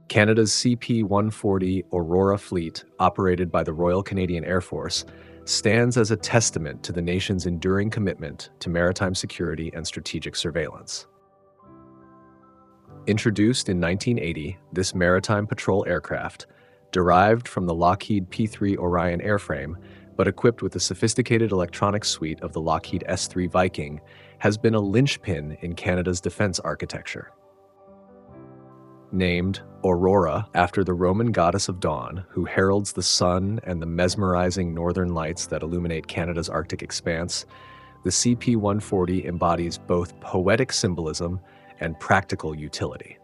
Canada's CP-140 Aurora fleet, operated by the Royal Canadian Air Force, stands as a testament to the nation's enduring commitment to maritime security and strategic surveillance. Introduced in 1980, this maritime patrol aircraft, derived from the Lockheed P-3 Orion airframe, but equipped with the sophisticated electronic suite of the Lockheed S-3 Viking, has been a linchpin in Canada's defense architecture. Named Aurora after the Roman goddess of dawn, who heralds the sun and the mesmerizing northern lights that illuminate Canada's Arctic expanse, the CP-140 embodies both poetic symbolism and practical utility.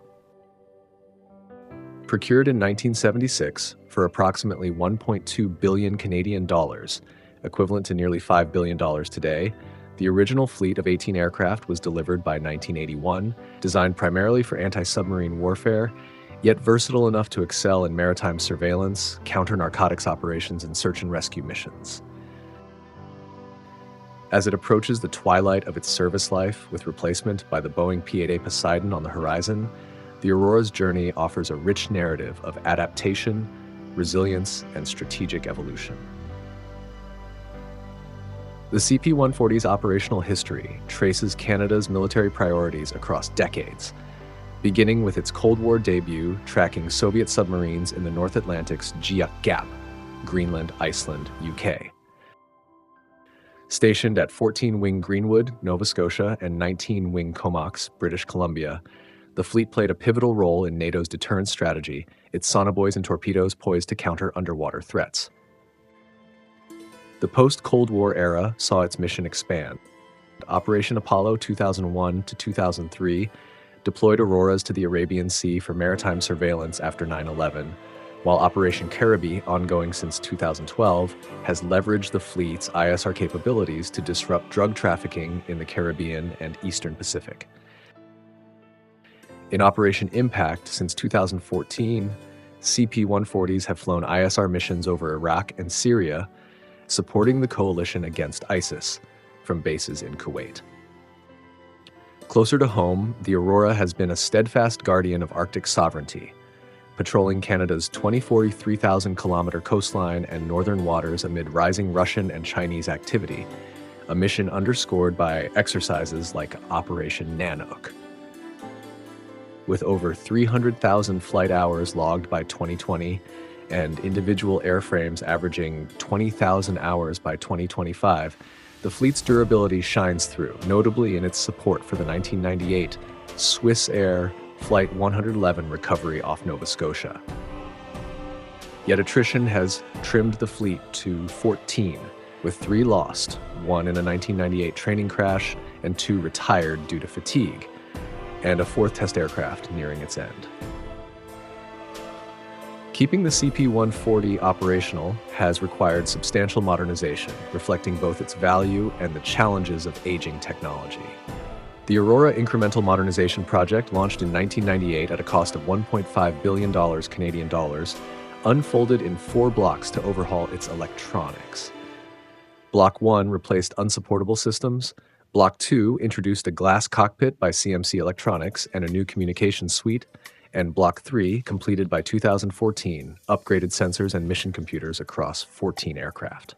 Procured in 1976 for approximately 1.2 billion Canadian dollars, equivalent to nearly $5 billion today, the original fleet of 18 aircraft was delivered by 1981, designed primarily for anti-submarine warfare, yet versatile enough to excel in maritime surveillance, counter-narcotics operations, and search and rescue missions. As it approaches the twilight of its service life, with replacement by the Boeing P-8A Poseidon on the horizon, the Aurora's journey offers a rich narrative of adaptation, resilience, and strategic evolution. The CP-140's operational history traces Canada's military priorities across decades, beginning with its Cold War debut tracking Soviet submarines in the North Atlantic's Giuk Gap, Greenland, Iceland, UK. Stationed at 14-wing Greenwood, Nova Scotia, and 19-wing Comox, British Columbia, the fleet played a pivotal role in NATO's deterrence strategy, its sonobuoys and torpedoes poised to counter underwater threats. The post-Cold War era saw its mission expand. Operation Apollo 2001 to 2003 deployed Auroras to the Arabian Sea for maritime surveillance after 9/11, while Operation Caribbean, ongoing since 2012, has leveraged the fleet's ISR capabilities to disrupt drug trafficking in the Caribbean and Eastern Pacific. In Operation Impact since 2014, CP-140s have flown ISR missions over Iraq and Syria, supporting the coalition against ISIS from bases in Kuwait. Closer to home, the Aurora has been a steadfast guardian of Arctic sovereignty, patrolling Canada's 43,000-kilometer coastline and northern waters amid rising Russian and Chinese activity, a mission underscored by exercises like Operation Nanook. With over 300,000 flight hours logged by 2020 and individual airframes averaging 20,000 hours by 2025, the fleet's durability shines through, notably in its support for the 1998 Swiss Air Flight 111 recovery off Nova Scotia. Yet attrition has trimmed the fleet to 14, with 3 lost, 1 in a 1998 training crash and 2 retired due to fatigue, and a 4th test aircraft nearing its end. Keeping the CP-140 operational has required substantial modernization, reflecting both its value and the challenges of aging technology. The Aurora Incremental Modernization Project, launched in 1998 at a cost of $1.5 billion Canadian dollars, unfolded in 4 blocks to overhaul its electronics. Block 1 replaced unsupportable systems. Block 2 introduced a glass cockpit by CMC Electronics and a new communications suite. And Block 3, completed by 2014, upgraded sensors and mission computers across 14 aircraft.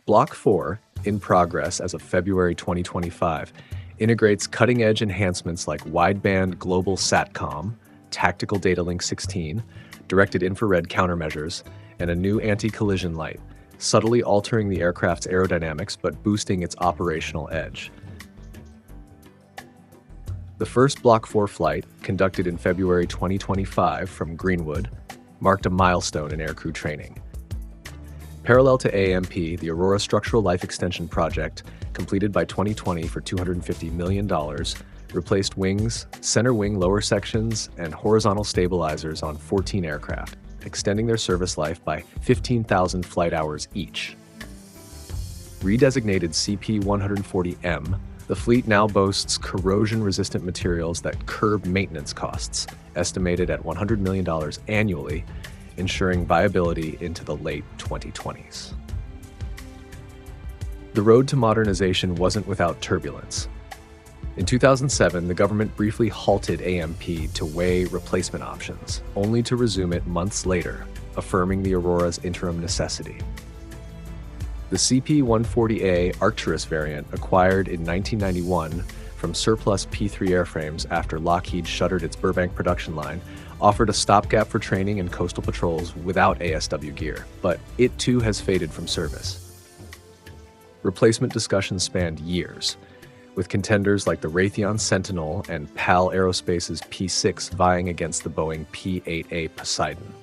Block 4, in progress as of February 2025, integrates cutting-edge enhancements like wideband global SATCOM, tactical data link 16, directed infrared countermeasures, and a new anti-collision light, subtly altering the aircraft's aerodynamics but boosting its operational edge. The first Block 4 flight, conducted in February 2025 from Greenwood, marked a milestone in aircrew training. Parallel to AMP, the Aurora Structural Life Extension Project, completed by 2020 for $250 million, replaced wings, center wing lower sections, and horizontal stabilizers on 14 aircraft, extending their service life by 15,000 flight hours each. Redesignated CP-140M, the fleet now boasts corrosion-resistant materials that curb maintenance costs, estimated at $100 million annually, ensuring viability into the late 2020s. The road to modernization wasn't without turbulence. In 2007, the government briefly halted AMP to weigh replacement options, only to resume it months later, affirming the Aurora's interim necessity. The CP-140A Arcturus variant, acquired in 1991 from surplus P-3 airframes after Lockheed shuttered its Burbank production line, offered a stopgap for training in coastal patrols without ASW gear, but it too has faded from service. Replacement discussions spanned years, with contenders like the Raytheon Sentinel and PAL Aerospace's P-6 vying against the Boeing P-8A Poseidon.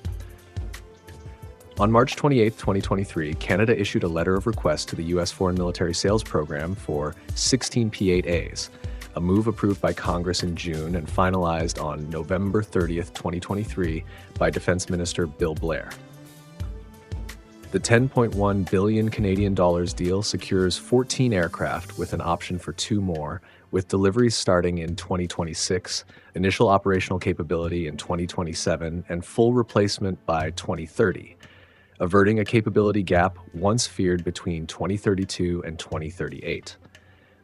On March 28, 2023, Canada issued a letter of request to the U.S. Foreign Military Sales Program for 16 P-8As, a move approved by Congress in June and finalized on November 30, 2023 by Defense Minister Bill Blair. The $10.1 billion Canadian dollars deal secures 14 aircraft with an option for 2 more, with deliveries starting in 2026, initial operational capability in 2027, and full replacement by 2030, averting a capability gap once feared between 2032 and 2038.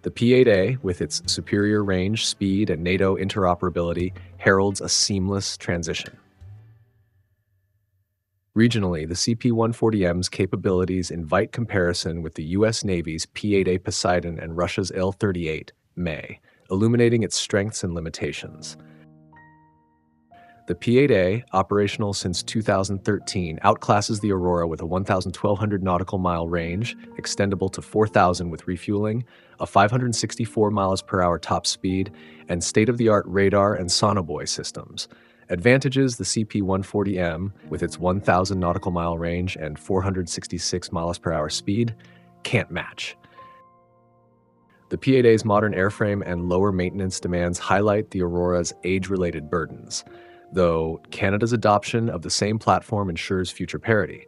The P-8A, with its superior range, speed, and NATO interoperability, heralds a seamless transition. Regionally, the CP-140M's capabilities invite comparison with the U.S. Navy's P-8A Poseidon and Russia's Il-38, May, illuminating its strengths and limitations. The P-8A, operational since 2013, outclasses the Aurora with a 1,200 nautical mile range, extendable to 4,000 with refueling, a 564 miles per hour top speed, and state-of-the-art radar and sonobuoy systems. Advantages the CP-140M, with its 1,000 nautical mile range and 466 miles per hour speed, can't match. The P-8A's modern airframe and lower maintenance demands highlight the Aurora's age-related burdens, though Canada's adoption of the same platform ensures future parity.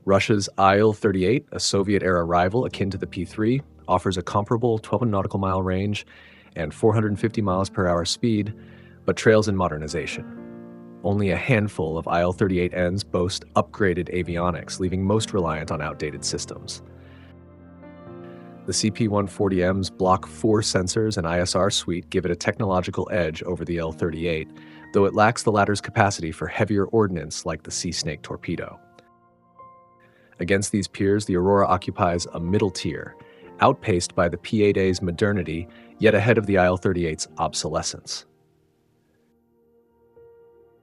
Russia's Il-38, a Soviet-era rival akin to the P-3, offers a comparable 12 nautical mile range and 450 miles per hour speed, but trails in modernization. Only a handful of Il-38Ns boast upgraded avionics, leaving most reliant on outdated systems. The CP-140M's Block 4 sensors and ISR suite give it a technological edge over the Il-38, though it lacks the latter's capacity for heavier ordnance like the Sea Snake torpedo. Against these peers, the Aurora occupies a middle tier, outpaced by the P-8A's modernity, yet ahead of the Il-38's obsolescence.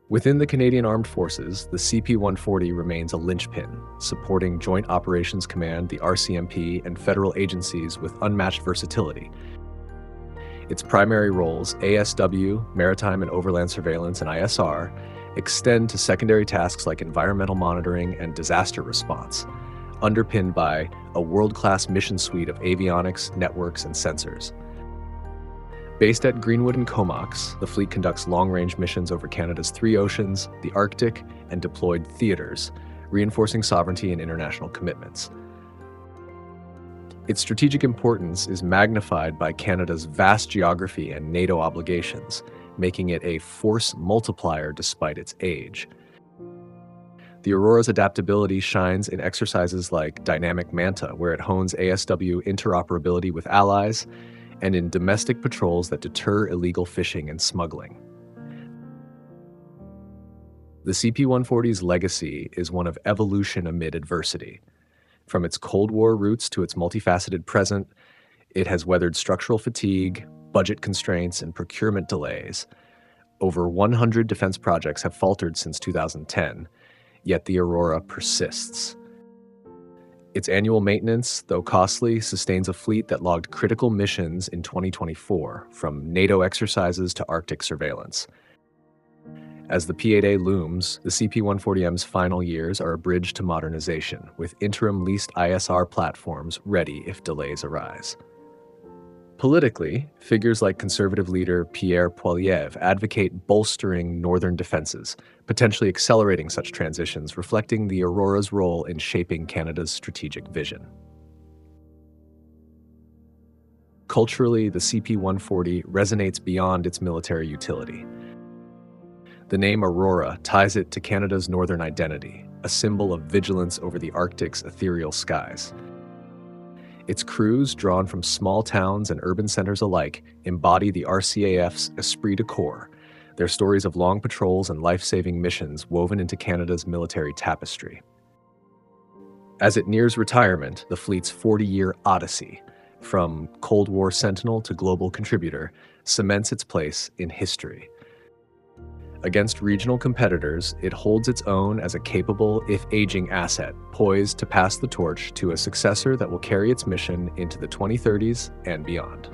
Within the Canadian Armed Forces, the CP-140 remains a linchpin, supporting Joint Operations Command, the RCMP, and federal agencies with unmatched versatility. Its primary roles, ASW, maritime and overland surveillance, and ISR, extend to secondary tasks like environmental monitoring and disaster response, underpinned by a world-class mission suite of avionics, networks, and sensors. Based at Greenwood and Comox, the fleet conducts long-range missions over Canada's 3 oceans, the Arctic, and deployed theaters, reinforcing sovereignty and international commitments. Its strategic importance is magnified by Canada's vast geography and NATO obligations, making it a force multiplier despite its age. The Aurora's adaptability shines in exercises like Dynamic Manta, where it hones ASW interoperability with allies, and in domestic patrols that deter illegal fishing and smuggling. The CP-140's legacy is one of evolution amid adversity. From its Cold War roots to its multifaceted present, it has weathered structural fatigue, budget constraints, and procurement delays. Over 100 defense projects have faltered since 2010, yet the Aurora persists. Its annual maintenance, though costly, sustains a fleet that logged critical missions in 2024, from NATO exercises to Arctic surveillance. As the P-8A looms, the CP-140M's final years are a bridge to modernization, with interim leased ISR platforms ready if delays arise. Politically, figures like Conservative leader Pierre Poilievre advocate bolstering northern defenses, potentially accelerating such transitions, reflecting the Aurora's role in shaping Canada's strategic vision. Culturally, the CP-140 resonates beyond its military utility. The name Aurora ties it to Canada's northern identity, a symbol of vigilance over the Arctic's ethereal skies. Its crews, drawn from small towns and urban centers alike, embody the RCAF's esprit de corps, their stories of long patrols and life-saving missions woven into Canada's military tapestry. As it nears retirement, the fleet's 40-year odyssey, from Cold War Sentinel to global contributor, cements its place in history. Against regional competitors, it holds its own as a capable, if aging, asset, poised to pass the torch to a successor that will carry its mission into the 2030s and beyond.